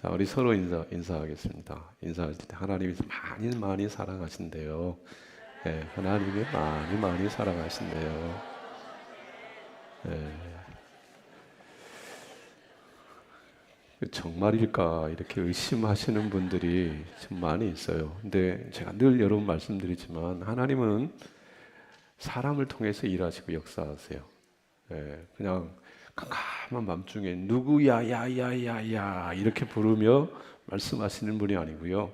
자, 우리 서로 인사하겠습니다. 인사할 때 하나님이 많이 많이 사랑하신대요. 예, 하나님이 많이 많이 사랑하신대요. 예, 정말일까 이렇게 의심하시는 분들이 참 많이 있어요. 근데 제가 늘 여러분 말씀드리지만 하나님은 사람을 통해서 일하시고 역사하세요. 예, 그냥 캄캄한 밤중에 누구야 야야야야 이렇게 부르며 말씀하시는 분이 아니고요.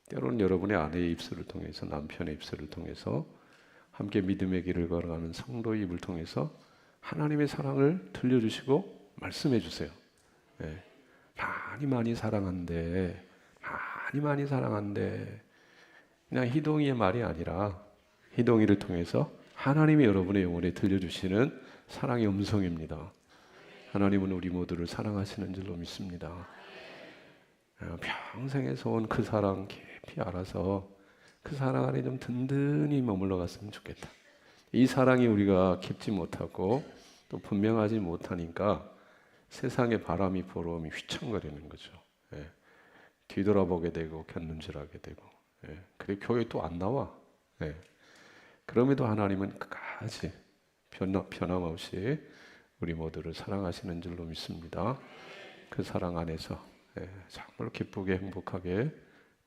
때로는 여러분의 아내의 입술을 통해서, 남편의 입술을 통해서, 함께 믿음의 길을 걸어가는 성도의 입을 통해서 하나님의 사랑을 들려주시고 말씀해 주세요. 예, 많이 많이 사랑한대, 많이 많이 사랑한대. 그냥 희동이의 말이 아니라 희동이를 통해서 하나님이 여러분의 영혼에 들려주시는 사랑의 음성입니다. 하나님은 우리 모두를 사랑하시는 줄로 믿습니다. 평생에서 온 그 사랑 깊이 알아서 그 사랑 안에 좀 든든히 머물러 갔으면 좋겠다. 이 사랑이 우리가 깊지 못하고 또 분명하지 못하니까 세상의 바람이 보러오면 휘청거리는 거죠. 예. 뒤돌아보게 되고 곁눈질하게 되고, 예. 그리고 교회 또 안 나와. 예. 그럼에도 하나님은 끝까지 변함없이 우리 모두를 사랑하시는 줄로 믿습니다. 그 사랑 안에서 정말 기쁘게 행복하게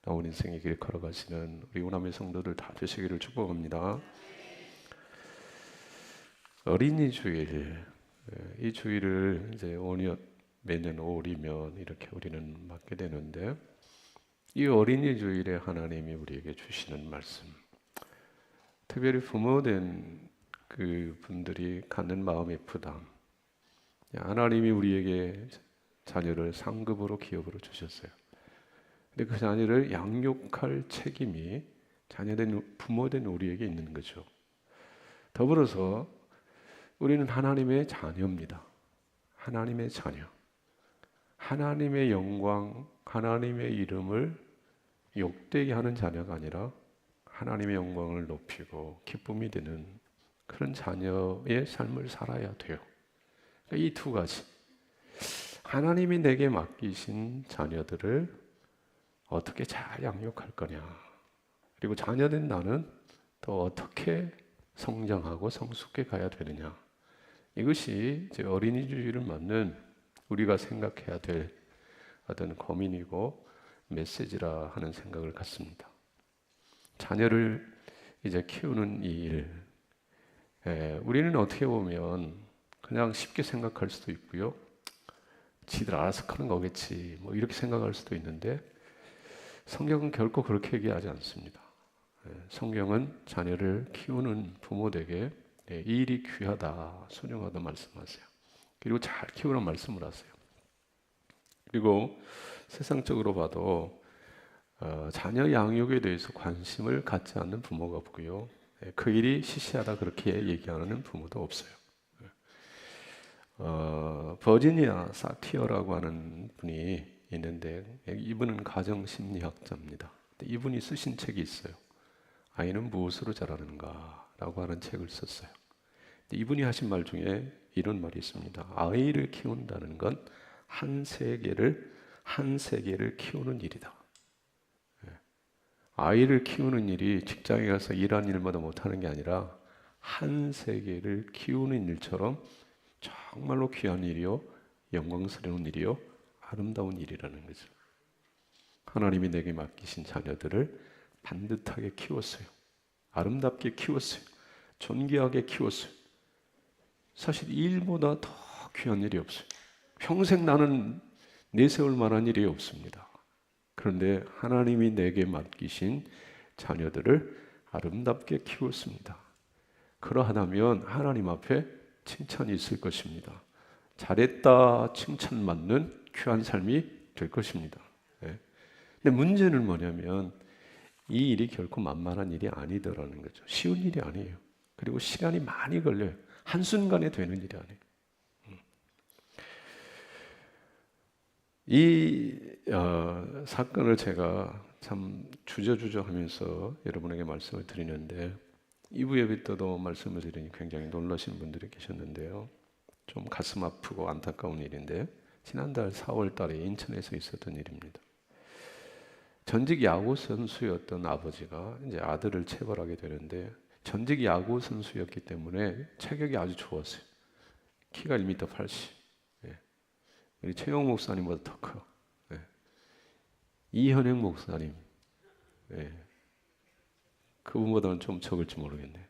나온 인생의 길 걸어가시는 우리 우남의 성도들 다 되시기를 축복합니다. 어린이 주일, 이 주일을 이제 매년 5월이면 이렇게 우리는 맞게 되는데, 이 어린이 주일에 하나님이 우리에게 주시는 말씀, 특별히 부모된 그 분들이 갖는 마음의 부담, 하나님이 우리에게 자녀를 상급으로 기업으로 주셨어요. 근데 그 자녀를 양육할 책임이 자녀된 부모된 우리에게 있는 거죠. 더불어서 우리는 하나님의 자녀입니다. 하나님의 자녀. 하나님의 영광, 하나님의 이름을 욕되게 하는 자녀가 아니라 하나님의 영광을 높이고 기쁨이 되는 그런 자녀의 삶을 살아야 돼요. 이 두 가지. 하나님이 내게 맡기신 자녀들을 어떻게 잘 양육할 거냐. 그리고 자녀된 나는 또 어떻게 성장하고 성숙해 가야 되느냐. 이것이 이제 어린이 주일을 맞는 우리가 생각해야 될 어떤 고민이고 메시지라 하는 생각을 갖습니다. 자녀를 이제 키우는 이 일, 우리는 어떻게 보면 그냥 쉽게 생각할 수도 있고요. 지들 알아서 크는 거겠지, 뭐 이렇게 생각할 수도 있는데 성경은 결코 그렇게 얘기하지 않습니다. 성경은 자녀를 키우는 부모에게 이 일이 귀하다, 소중하다 말씀하세요. 그리고 잘 키우라는 말씀을 하세요. 그리고 세상적으로 봐도 자녀 양육에 대해서 관심을 갖지 않는 부모가 없고요. 그 일이 시시하다 그렇게 얘기하는 부모도 없어요. 버지니아 사티어라고 하는 분이 있는데 이분은 가정심리학자입니다. 이분이 쓰신 책이 있어요. 아이는 무엇으로 자라는가 라고 하는 책을 썼어요. 이분이 하신 말 중에 이런 말이 있습니다. 아이를 키운다는 건 한 세계를 키우는 일이다. 아이를 키우는 일이 직장에 가서 일하는 일마다 못하는 게 아니라 한 세계를 키우는 일처럼 정말로 귀한 일이요, 영광스러운 일이요, 아름다운 일이라는 거죠. 하나님이 내게 맡기신 자녀들을 반듯하게 키웠어요. 아름답게 키웠어요. 존귀하게 키웠어요. 사실 일보다 더 귀한 일이 없어요. 평생 나는 내세울 만한 일이 없습니다. 그런데 하나님이 내게 맡기신 자녀들을 아름답게 키웠습니다. 그러하다면 하나님 앞에 칭찬이 있을 것입니다. 잘했다 칭찬받는 귀한 삶이 될 것입니다. 근데 문제는 뭐냐면 이 일이 결코 만만한 일이 아니더라는 거죠. 쉬운 일이 아니에요. 그리고 시간이 많이 걸려요. 한순간에 되는 일이 아니에요. 이 사건을 제가 참 주저주저 하면서 여러분에게 말씀을 드리는데 2부 예배 때도 말씀을 드리니 굉장히 놀라신 분들이 계셨는데요. 좀 가슴 아프고 안타까운 일인데 지난달 4월 달에 인천에서 있었던 일입니다. 전직 야구 선수였던 아버지가 이제 아들을 체벌하게 되는데, 전직 야구 선수였기 때문에 체격이 아주 좋았어요. 키가 1m 80. 예. 우리 최영 목사님보다 더 커. 예. 이현행 목사님. 예. 그분보다는 좀 적을지 모르겠네.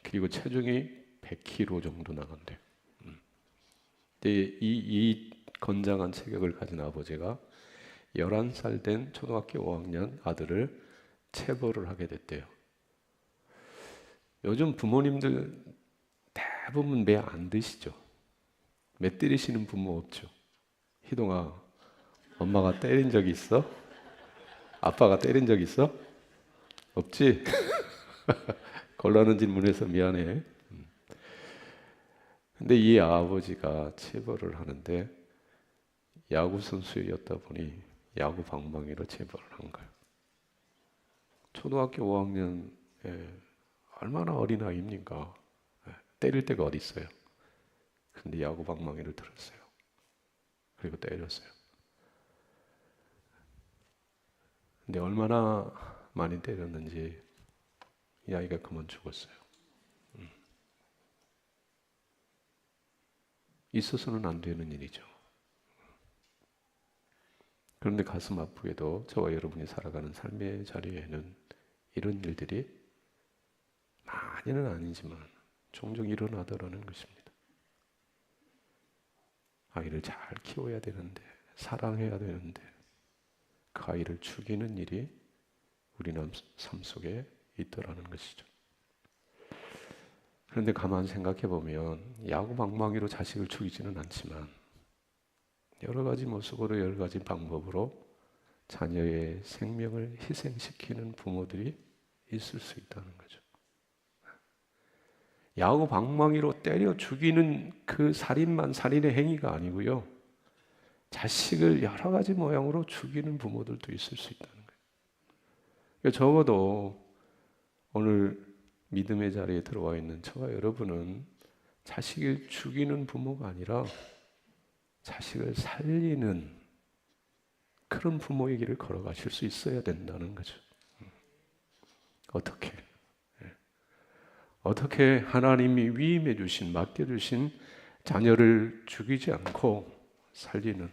그리고 체중이 100kg 정도 나간대. 이 건장한 체격을 가진 아버지가 11살 된 초등학교 5학년 아들을 체벌을 하게 됐대요. 요즘 부모님들 대부분 매 안 드시죠? 매 때리시는 부모 없죠? 희동아, 엄마가 때린 적 있어? 아빠가 때린 적 있어? 없지? 곤란한 질문해서 미안해. 근데 이 아버지가 체벌을 하는데 야구 선수였다 보니 야구 방망이로 체벌을 한 거예요. 초등학교 5학년 얼마나 어린 아이입니까? 때릴 데가 어디 있어요? 근데 야구 방망이를 들었어요. 그리고 때렸어요. 근데 얼마나 많이 때렸는지 이 아이가 그만 죽었어요. 있어서는 안 되는 일이죠. 그런데 가슴 아프게도 저와 여러분이 살아가는 삶의 자리에는 이런 일들이 많이는 아니지만 종종 일어나더라는 것입니다. 아이를 잘 키워야 되는데, 사랑해야 되는데 그 아이를 죽이는 일이 우리 삶 속에 있더라는 것이죠. 그런데 가만 생각해 보면 야구 방망이로 자식을 죽이지는 않지만 여러 가지 모습으로, 여러 가지 방법으로 자녀의 생명을 희생시키는 부모들이 있을 수 있다는 거죠. 야구 방망이로 때려 죽이는 그 살인만 살인의 행위가 아니고요, 자식을 여러 가지 모양으로 죽이는 부모들도 있을 수 있다는 거예요. 적어도 오늘 믿음의 자리에 들어와 있는 저와 여러분은 자식을 죽이는 부모가 아니라 자식을 살리는 그런 부모의 길을 걸어가실 수 있어야 된다는 거죠. 어떻게 하나님이 위임해 주신, 맡겨주신 자녀를 죽이지 않고 살리는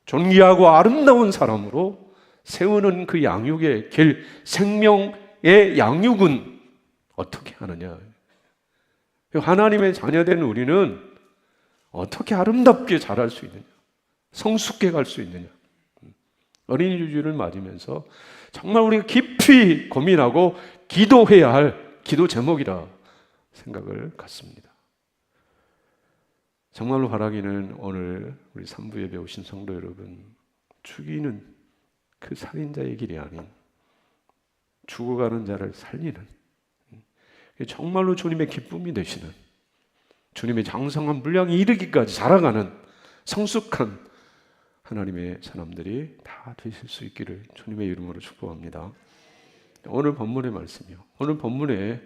존귀하고 아름다운 사람으로 세우는 그 양육의 길, 생명의 양육은 어떻게 하느냐? 하나님의 자녀된 우리는 어떻게 아름답게 자랄 수 있느냐? 성숙해 갈 수 있느냐? 어린이 주일을 맞으면서 정말 우리가 깊이 고민하고 기도해야 할 기도 제목이라 생각을 갖습니다. 정말로 바라기는 오늘 우리 3부 예배 오신 성도 여러분, 죽이는 그 살인자의 길이 아닌 죽어가는 자를 살리는, 정말로 주님의 기쁨이 되시는, 주님의 장성한 분량이 이르기까지 자라가는 성숙한 하나님의 사람들이 다 되실 수 있기를 주님의 이름으로 축복합니다. 오늘 본문의 말씀이요, 오늘 본문에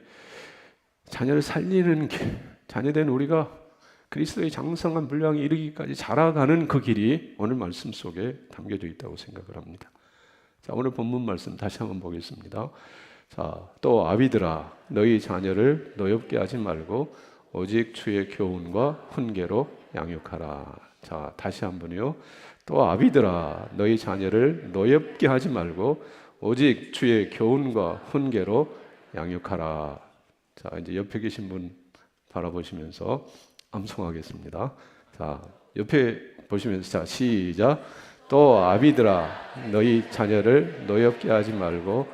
자녀를 살리는 길, 자녀된 우리가 그리스도의 장성한 분량이 이르기까지 자라가는 그 길이 오늘 말씀 속에 담겨져 있다고 생각을 합니다. 자, 오늘 본문 말씀 다시 한번 보겠습니다. 자, 또 아비들아, 너희 자녀를 노엽게 하지 말고 오직 주의 교훈과 훈계로 양육하라. 자, 다시 한번요. 또 아비들아, 너희 자녀를 노엽게 하지 말고 오직 주의 교훈과 훈계로 양육하라. 자, 이제 옆에 계신 분 바라보시면서 암송하겠습니다. 자, 옆에 보시면서, 자, 시작. 또 아비들아, 너희 자녀를 노엽게 하지 말고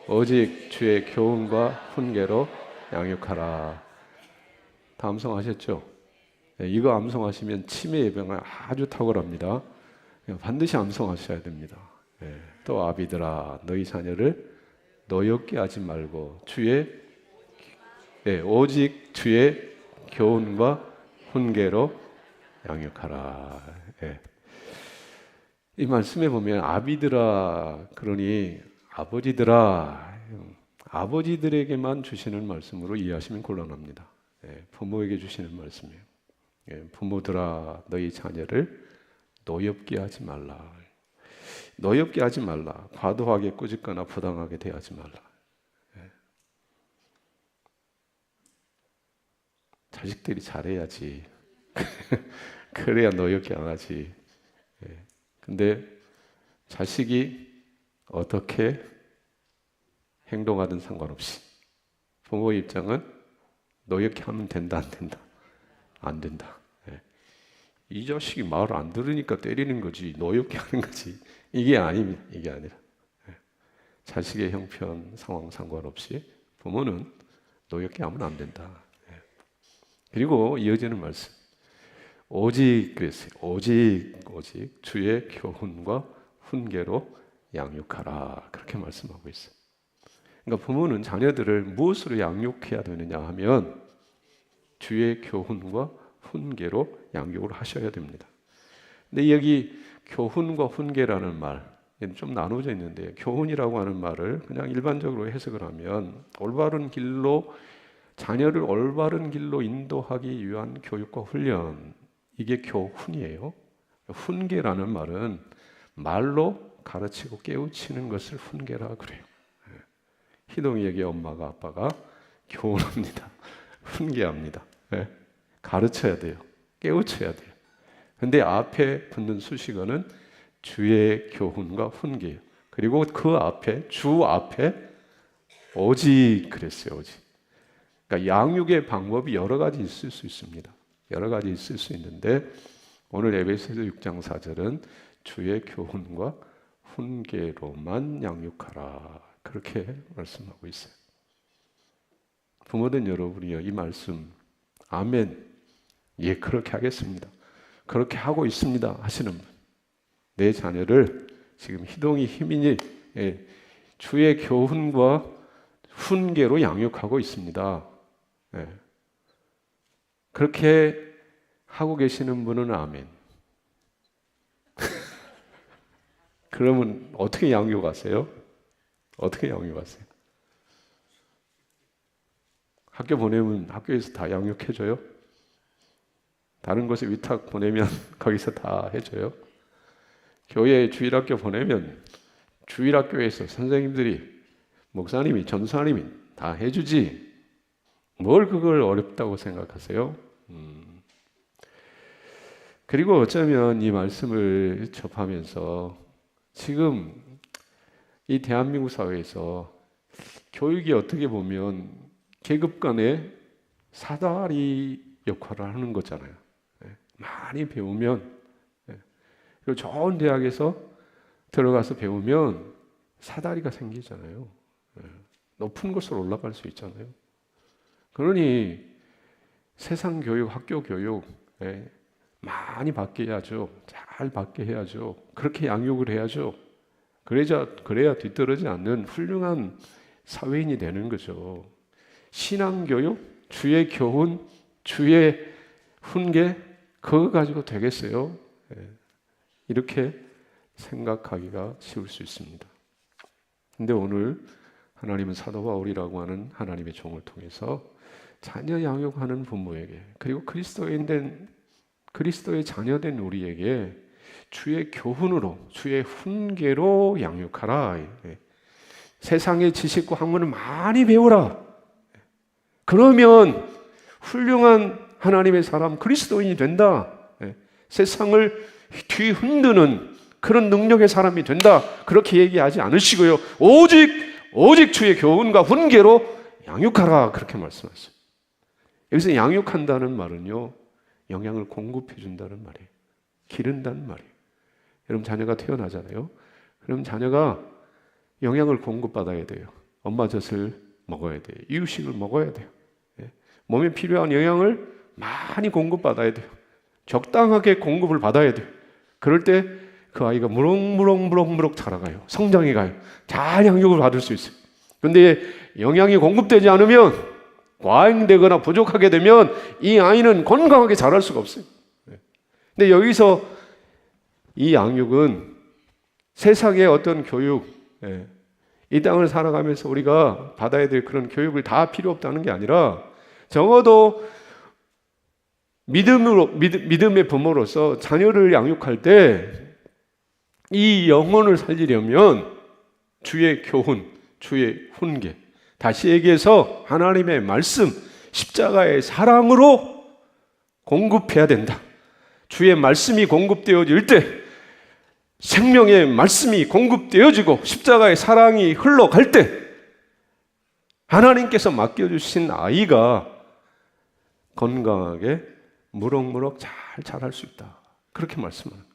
오직 주의 교훈과 훈계로 양육하라. 다 암송하셨죠? 네, 이거 암송하시면 치매 예방에 아주 탁월합니다. 반드시 암송하셔야 됩니다. 네, 또 아비들아, 너희 자녀를 노엽게 하지 말고 오직 주의 교훈과 훈계로 양육하라. 네. 이 말씀에 보면 아비들아, 그러니 아버지들아, 아버지들에게만 주시는 말씀으로 이해하시면 곤란합니다. 부모에게 주시는 말씀이에요. 부모들아, 너희 자녀를 노엽게 하지 말라. 노엽게 하지 말라. 과도하게 꾸짖거나 부당하게 대하지 말라. 자식들이 잘해야지. 그래야 노엽게 안 하지. 근데 자식이 어떻게 행동하든 상관없이 부모의 입장은 노엽게 하면 된다, 안 된다? 안 된다. 이 자식이 말을 안 들으니까 때리는 거지, 노엽게 하는 거지. 이게 아닙니다. 이게 아니라 자식의 형편, 상황 상관없이 부모는 노엽게 하면 안 된다. 그리고 이어지는 말씀, 오직 그랬어요. 오직 주의 교훈과 훈계로 양육하라. 그렇게 말씀하고 있어요. 그러니까 부모는 자녀들을 무엇으로 양육해야 되느냐 하면 주의 교훈과 훈계로 양육을 하셔야 됩니다. 근데 여기 교훈과 훈계라는 말 좀 나눠져 있는데, 교훈이라고 하는 말을 그냥 일반적으로 해석을 하면 올바른 길로, 자녀를 올바른 길로 인도하기 위한 교육과 훈련, 이게 교훈이에요. 훈계라는 말은 말로 가르치고 깨우치는 것을 훈계라 그래요. 희동이에게 엄마가 아빠가 교훈합니다. 훈계합니다. 가르쳐야 돼요. 깨우쳐야 돼요. 근데 앞에 붙는 수식어는 주의 교훈과 훈계예요. 그리고 그 앞에, 주 앞에 오직 그랬어요. 오직. 그러니까 양육의 방법이 여러 가지 있을 수 있습니다. 여러 가지 있을 수 있는데 오늘 에베소서 6장 4절은 주의 교훈과 훈계로만 양육하라. 그렇게 말씀하고 있어요. 부모된 여러분이요, 이 말씀 아멘, 예, 그렇게 하겠습니다, 그렇게 하고 있습니다 하시는 분, 내 자녀를 지금 희동이, 희민이 주의 교훈과 훈계로 양육하고 있습니다. 그렇게 하고 계시는 분은 아멘. 그러면 어떻게 양육하세요? 어떻게 양육하세요? 학교 보내면 학교에서 다 양육해줘요? 다른 곳에 위탁 보내면 거기서 다 해줘요? 교회 주일학교 보내면 주일학교에서 선생님들이, 목사님이, 전사님이 다 해주지, 뭘 그걸 어렵다고 생각하세요? 그리고 어쩌면 이 말씀을 접하면서 지금 이 대한민국 사회에서 교육이 어떻게 보면 계급 간의 사다리 역할을 하는 거잖아요. 많이 배우면, 그리고 좋은 대학에서 들어가서 배우면 사다리가 생기잖아요. 높은 곳으로 올라갈 수 있잖아요. 그러니 세상 교육, 학교 교육 많이 받게 해야죠. 잘 받게 해야죠. 그렇게 양육을 해야죠. 그래야 뒤떨어지지 않는 훌륭한 사회인이 되는 거죠. 신앙교육, 주의 교훈, 주의 훈계, 그거 가지고 되겠어요? 이렇게 생각하기가 쉬울 수 있습니다. 근데 오늘 하나님은 사도 바울이라고 하는 하나님의 종을 통해서 자녀 양육하는 부모에게, 그리고 그리스도의 자녀된 우리에게 주의 교훈으로, 주의 훈계로 양육하라. 세상의 지식과 학문을 많이 배우라. 그러면 훌륭한 하나님의 사람, 그리스도인이 된다. 세상을 뒤흔드는 그런 능력의 사람이 된다. 그렇게 얘기하지 않으시고요, 오직 주의 교훈과 훈계로 양육하라. 그렇게 말씀하셨어요. 여기서 양육한다는 말은요, 영양을 공급해 준다는 말이에요. 기른다는 말이에요. 여러분 자녀가 태어나잖아요. 그럼 자녀가 영양을 공급받아야 돼요. 엄마 젖을 먹어야 돼요. 이유식을 먹어야 돼요. 몸에 필요한 영양을 많이 공급받아야 돼요. 적당하게 공급을 받아야 돼요. 그럴 때 그 아이가 무럭무럭 자라가요. 성장해 가요. 잘 양육을 받을 수 있어요. 그런데 영양이 공급되지 않으면, 과잉되거나 부족하게 되면 이 아이는 건강하게 자랄 수가 없어요. 근데 여기서 이 양육은 세상의 어떤 교육, 이 땅을 살아가면서 우리가 받아야 될 그런 교육을 다 필요 없다는 게 아니라, 적어도 믿음의 부모로서 자녀를 양육할 때 이 영혼을 살리려면 주의 교훈, 주의 훈계, 다시 얘기해서 하나님의 말씀, 십자가의 사랑으로 공급해야 된다. 주의 말씀이 공급되어질 때, 생명의 말씀이 공급되어지고 십자가의 사랑이 흘러갈 때 하나님께서 맡겨주신 아이가 건강하게 무럭무럭 잘 자랄 수 있다. 그렇게 말씀합니다.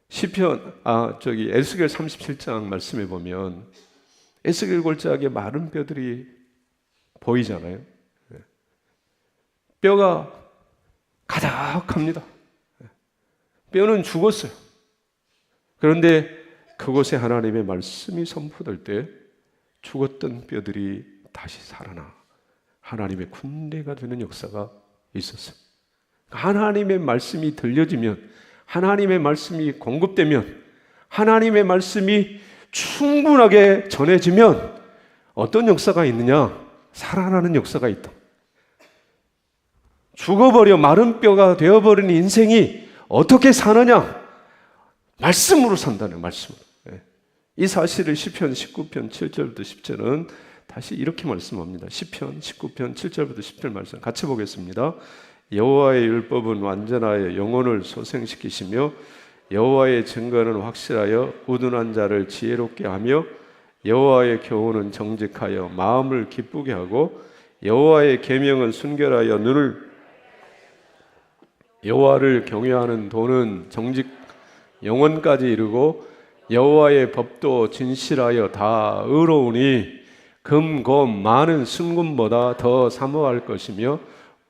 에스겔 37장 말씀해 보면 에스겔 골짜기에 마른 뼈들이 보이잖아요. 뼈가 가득합니다. 뼈는 죽었어요. 그런데 그곳에 하나님의 말씀이 선포될 때 죽었던 뼈들이 다시 살아나 하나님의 군대가 되는 역사가 있었어요. 하나님의 말씀이 들려지면, 하나님의 말씀이 공급되면, 하나님의 말씀이 충분하게 전해지면 어떤 역사가 있느냐? 살아나는 역사가 있다. 죽어버려 마른 뼈가 되어버린 인생이 어떻게 사느냐? 말씀으로 산다는 말씀으로. 이 사실을 시편 19편 7절부터 10절은 다시 이렇게 말씀합니다. 시편 19편 7절부터 10절 말씀 같이 보겠습니다. 여호와의 율법은 완전하여 영혼을 소생시키시며 여호와의 증거는 확실하여 우둔한 자를 지혜롭게 하며 여호와의 교훈은 정직하여 마음을 기쁘게 하고 여호와의 계명은 순결하여 여호와를 경외하는 도는 정직 영원까지 이르고 여호와의 법도 진실하여 다 의로우니 금검 많은 순금보다 더 사모할 것이며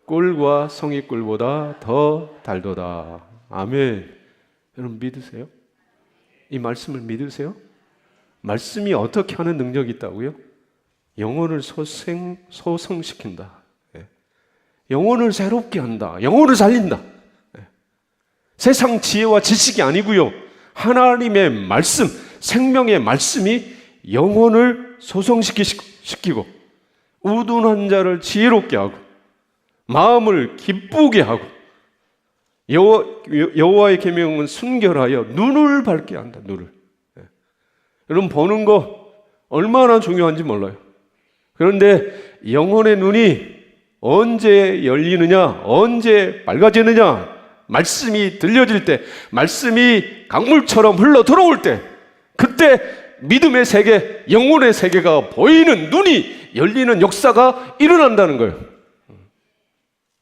꿀과 성이꿀보다 더 달도다. 아멘. 여러분 믿으세요? 이 말씀을 믿으세요? 말씀이 어떻게 하는 능력이 있다고요? 영혼을 소생시킨다. 영혼을 새롭게 한다. 영혼을 살린다. 세상 지혜와 지식이 아니고요. 하나님의 말씀, 생명의 말씀이 영혼을 소생시키고 우둔한 자를 지혜롭게 하고 마음을 기쁘게 하고 여호와의 계명은 순결하여 눈을 밝게 한다. 눈을. 여러분 보는 거 얼마나 중요한지 몰라요. 그런데 영혼의 눈이 언제 열리느냐, 언제 밝아지느냐, 말씀이 들려질 때, 말씀이 강물처럼 흘러 들어올 때, 그때 믿음의 세계, 영혼의 세계가 보이는 눈이 열리는 역사가 일어난다는 거예요.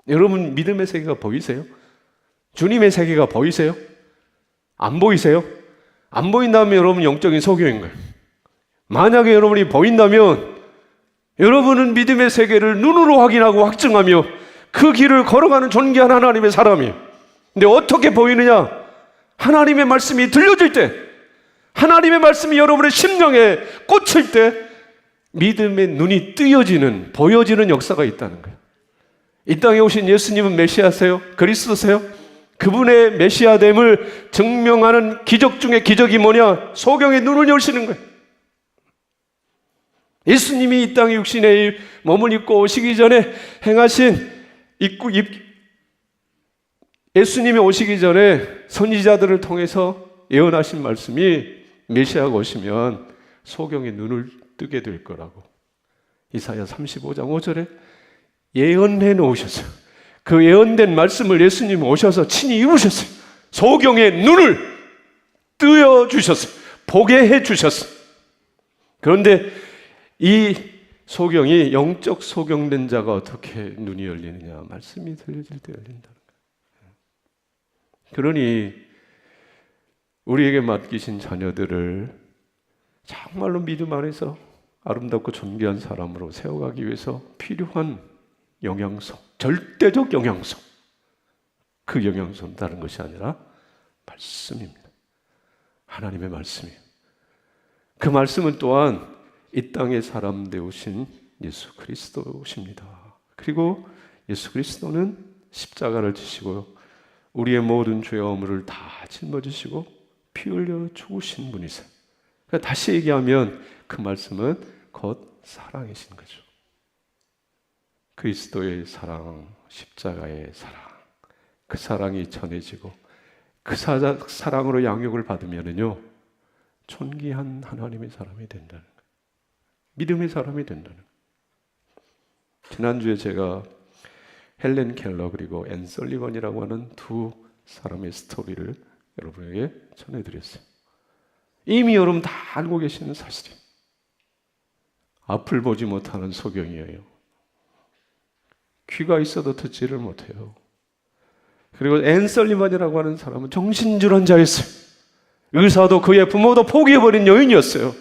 여러분 믿음의 세계가 보이세요? 주님의 세계가 보이세요? 안 보이세요? 안 보인다면 여러분 영적인 소경인 거예요. 만약에 여러분이 보인다면 여러분은 믿음의 세계를 눈으로 확인하고 확증하며 그 길을 걸어가는 존귀한 하나님의 사람이에요. 근데 어떻게 보이느냐? 하나님의 말씀이 들려질 때, 하나님의 말씀이 여러분의 심령에 꽂힐 때 믿음의 눈이 뜨여지는, 보여지는 역사가 있다는 거예요. 이 땅에 오신 예수님은 메시아세요? 그리스도세요? 그분의 메시아됨을 증명하는 기적 중에 기적이 뭐냐? 소경의 눈을 여시는 거예요. 예수님이 이 땅에 육신의 몸을 입고 오시기 전에 행하신 예수님이 오시기 전에 선지자들을 통해서 예언하신 말씀이 메시아가 오시면 소경의 눈을 뜨게 될 거라고 이사야 35장 5절에 예언해 놓으셨어요. 그 예언된 말씀을 예수님이 오셔서 친히 이루셨어요. 소경의 눈을 뜨여 주셨어요. 보게 해 주셨어요. 그런데 이 소경이 영적 소경된 자가 어떻게 눈이 열리느냐? 말씀이 들려질 때 열린다는 거예요. 그러니 우리에게 맡기신 자녀들을 정말로 믿음 안에서 아름답고 존귀한 사람으로 세워가기 위해서 필요한 영양소, 절대적 영양소, 그 영양소는 다른 것이 아니라 말씀입니다. 하나님의 말씀이에요. 그 말씀은 또한 이 땅의 사람 되오신 예수 그리스도십니다. 그리고 예수 그리스도는 십자가를 지시고 우리의 모든 죄와 허물을 다 짊어지시고 피 흘려 죽으신 분이세요. 그러니까 다시 얘기하면 그 말씀은 곧 사랑이신 거죠. 그리스도의 사랑, 십자가의 사랑, 그 사랑이 전해지고 그 사랑으로 양육을 받으면은요, 존귀한 하나님의 사람이 된다는 거예요. 믿음의 사람이 된다는 거예요. 지난주에 제가 헬렌 켈러 그리고 앤 설리번이라고 하는 두 사람의 스토리를 여러분에게 전해드렸어요. 이미 여러분 다 알고 계시는 사실이에요. 앞을 보지 못하는 소경이에요. 귀가 있어도 듣지를 못해요. 그리고 앤 설리번이라고 하는 사람은 정신질환자였어요. 의사도 그의 부모도 포기해버린 여인이었어요.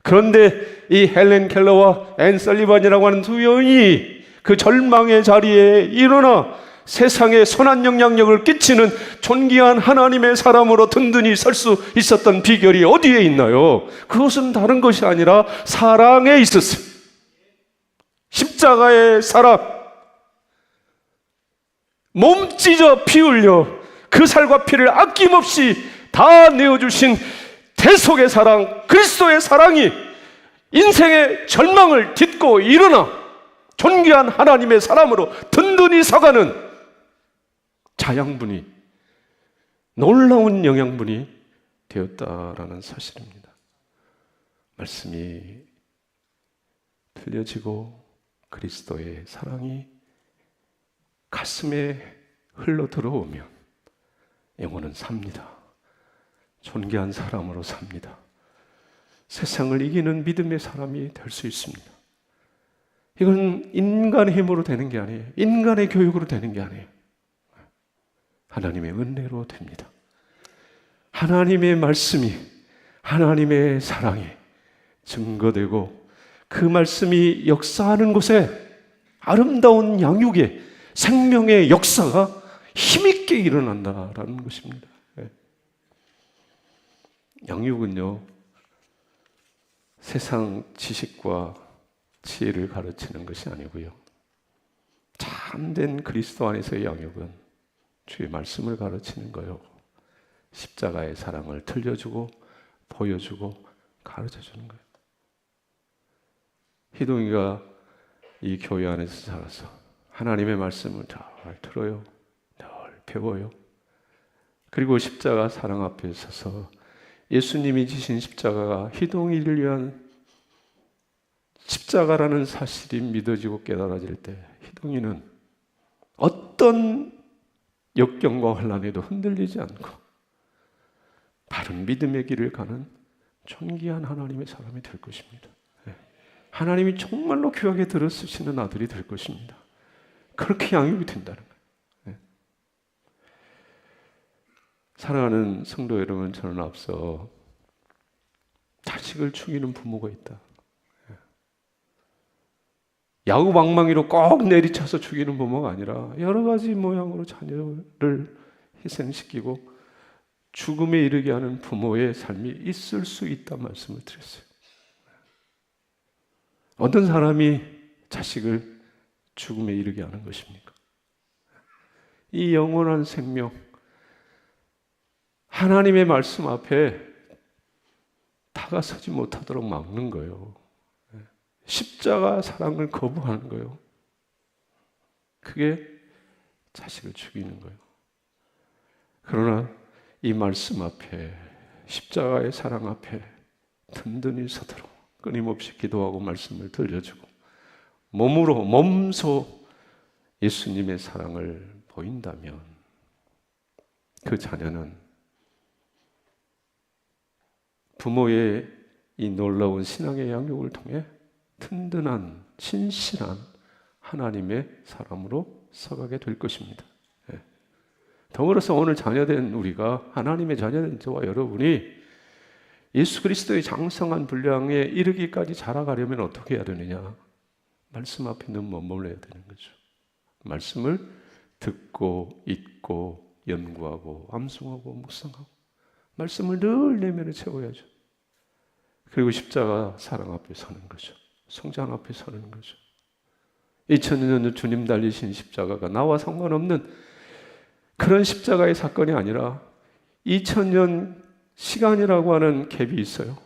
그런데 이 헬렌 켈러와 앤 설리번이라고 하는 두 여인이 그 절망의 자리에 일어나 세상에 선한 영향력을 끼치는 존귀한 하나님의 사람으로 든든히 설 수 있었던 비결이 어디에 있나요? 그것은 다른 것이 아니라 사랑에 있었어요. 십자가의 사랑. 몸 찢어 피 흘려 그 살과 피를 아낌없이 다 내어주신 대속의 사랑, 그리스도의 사랑이 인생의 절망을 딛고 일어나 존귀한 하나님의 사람으로 든든히 서가는 자양분이, 놀라운 영양분이 되었다라는 사실입니다. 말씀이 들려지고 그리스도의 사랑이 가슴에 흘러 들어오면 영혼은 삽니다. 존귀한 사람으로 삽니다. 세상을 이기는 믿음의 사람이 될 수 있습니다. 이건 인간의 힘으로 되는 게 아니에요. 인간의 교육으로 되는 게 아니에요. 하나님의 은혜로 됩니다. 하나님의 말씀이, 하나님의 사랑이 증거되고 그 말씀이 역사하는 곳에 아름다운 양육의 생명의 역사가 힘있게 일어난다라는 것입니다. 양육은요, 세상 지식과 지혜를 가르치는 것이 아니고요, 참된 그리스도 안에서의 양육은 주의 말씀을 가르치는 거요, 십자가의 사랑을 들려주고 보여주고 가르쳐주는 거예요. 희동이가 이 교회 안에서 자라서 하나님의 말씀을 잘 들어요, 잘 배워요. 그리고 십자가 사랑 앞에 서서 예수님이 지신 십자가가 희동이를 위한 십자가라는 사실이 믿어지고 깨달아질 때 희동이는 어떤 역경과 환난에도 흔들리지 않고 바른 믿음의 길을 가는 존귀한 하나님의 사람이 될 것입니다. 하나님이 정말로 귀하게 들어쓰시는 아들이 될 것입니다. 그렇게 양육이 된다는 거예요. 사랑하는 성도 여러분, 저는 앞서 자식을 죽이는 부모가 있다. 야구방망이로 꼭 내리쳐서 죽이는 부모가 아니라 여러 가지 모양으로 자녀를 희생시키고 죽음에 이르게 하는 부모의 삶이 있을 수 있다는 말씀을 드렸어요. 어떤 사람이 자식을 죽음에 이르게 하는 것입니까? 이 영원한 생명, 하나님의 말씀 앞에 다가서지 못하도록 막는 거예요. 십자가 사랑을 거부하는 거예요. 그게 자식을 죽이는 거예요. 그러나 이 말씀 앞에, 십자가의 사랑 앞에 든든히 서도록 끊임없이 기도하고 말씀을 들려주고 몸소 예수님의 사랑을 보인다면 그 자녀는 부모의 이 놀라운 신앙의 양육을 통해 든든한, 신실한 하나님의 사람으로 서가게 될 것입니다. 더불어서 오늘 자녀된 우리가, 하나님의 자녀된 저와 여러분이 예수 그리스도의 장성한 분량에 이르기까지 자라가려면 어떻게 해야 되느냐? 말씀 앞에 늘 머물러야 되는 거죠. 말씀을 듣고 읽고 연구하고 암송하고 묵상하고 말씀을 늘 내면에 채워야죠. 그리고 십자가 사랑 앞에 서는 거죠. 성장 앞에 서는 거죠. 2000년 전 주님 달리신 십자가가 나와 상관없는 그런 십자가의 사건이 아니라 2000년 시간이라고 하는 갭이 있어요.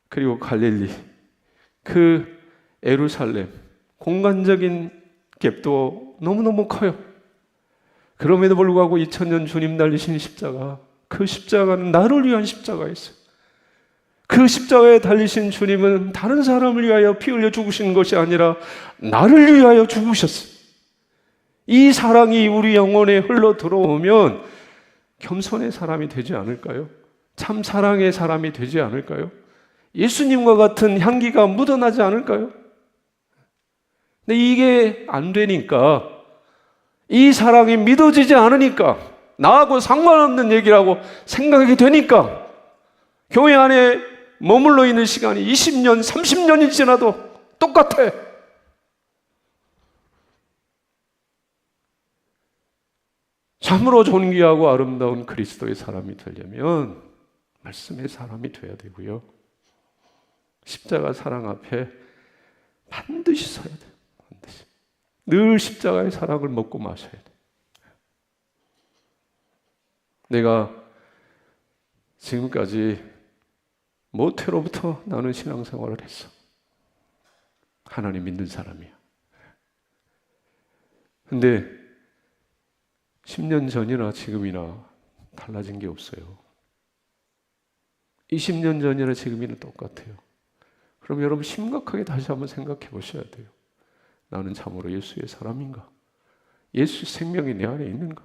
그리고 갈릴리, 그 예루살렘, 공간적인 갭도 너무너무 커요. 그럼에도 불구하고 2000년 주님 달리신 십자가, 그 십자가는 나를 위한 십자가였어요. 그 십자가에 달리신 주님은 다른 사람을 위하여 피 흘려 죽으시는 것이 아니라 나를 위하여 죽으셨어요. 이 사랑이 우리 영혼에 흘러 들어오면 겸손의 사람이 되지 않을까요? 참 사랑의 사람이 되지 않을까요? 예수님과 같은 향기가 묻어나지 않을까요? 근데 이게 안 되니까, 이 사랑이 믿어지지 않으니까, 나하고 상관없는 얘기라고 생각이 되니까, 교회 안에 머물러 있는 시간이 20년, 30년이 지나도 똑같아. 참으로 존귀하고 아름다운 그리스도의 사람이 되려면 말씀의 사람이 돼야 되고요. 십자가 사랑 앞에 반드시 서야 돼요. 반드시. 늘 십자가의 사랑을 먹고 마셔야 돼요. 내가 지금까지 모태로부터 나는 신앙생활을 했어. 하나님 믿는 사람이야. 근데 10년 전이나 지금이나 달라진 게 없어요. 20년 전이나 지금이나 똑같아요. 그럼 여러분 심각하게 다시 한번 생각해 보셔야 돼요. 나는 참으로 예수의 사람인가? 예수의 생명이 내 안에 있는가?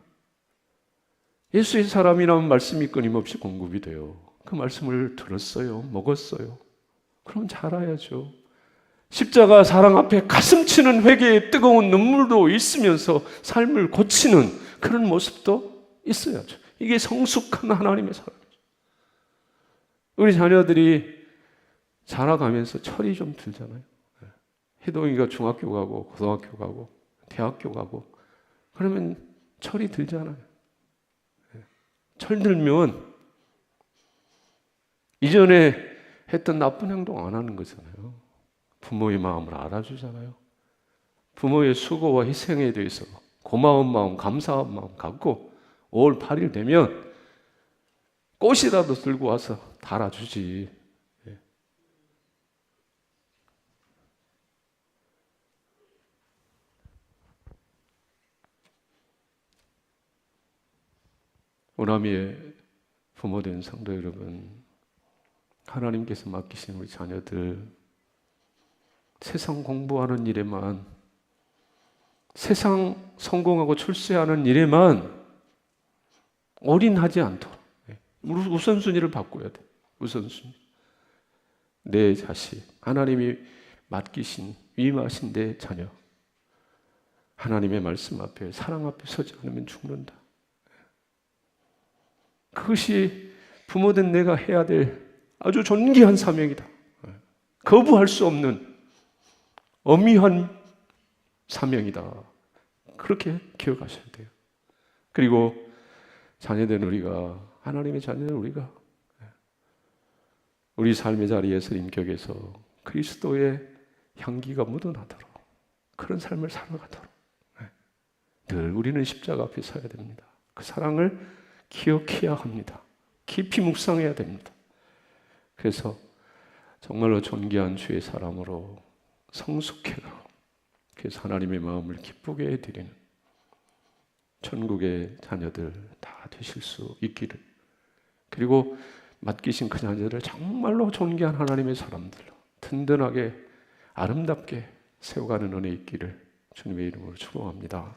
예수의 사람이라는 말씀이 끊임없이 공급이 돼요. 그 말씀을 들었어요. 먹었어요. 그럼 잘 알아야죠. 십자가 사랑 앞에 가슴 치는 회개의 뜨거운 눈물도 있으면서 삶을 고치는 그런 모습도 있어야죠. 이게 성숙한 하나님의 사람이죠. 우리 자녀들이 자라가면서 철이 좀 들잖아요. 희동이가 중학교 가고 고등학교 가고 대학교 가고 그러면 철이 들잖아요. 철 들면 이전에 했던 나쁜 행동 안 하는 거잖아요. 부모의 마음을 알아주잖아요. 부모의 수고와 희생에 대해서 고마운 마음, 감사한 마음 갖고 5월 8일 되면 꽃이라도 들고 와서 달아주지. 오라미의 부모된 성도 여러분, 하나님께서 맡기신 우리 자녀들 세상 공부하는 일에만, 세상 성공하고 출세하는 일에만 올인하지 않도록 우선순위를 바꿔야 돼. 우선순위. 내 자식, 하나님이 맡기신 위임하신 내 자녀, 하나님의 말씀 앞에, 사랑 앞에 서지 않으면 죽는다. 그것이 부모된 내가 해야 될 아주 존귀한 사명이다. 거부할 수 없는 엄미한 사명이다. 그렇게 기억하셔야 돼요. 그리고 자녀된 우리가, 하나님의 자녀된 우리가 우리 삶의 자리에서, 인격에서 그리스도의 향기가 묻어나도록, 그런 삶을 살아가도록 늘 우리는 십자가 앞에 서야 됩니다. 그 사랑을 기억해야 합니다. 깊이 묵상해야 됩니다. 그래서 정말로 존귀한 주의 사람으로 성숙해가고, 그래서 하나님의 마음을 기쁘게 해드리는 천국의 자녀들 다 되실 수 있기를, 그리고 맡기신 그 자녀들을 정말로 존귀한 하나님의 사람들로 든든하게 아름답게 세워가는 은혜 있기를 주님의 이름으로 축원합니다.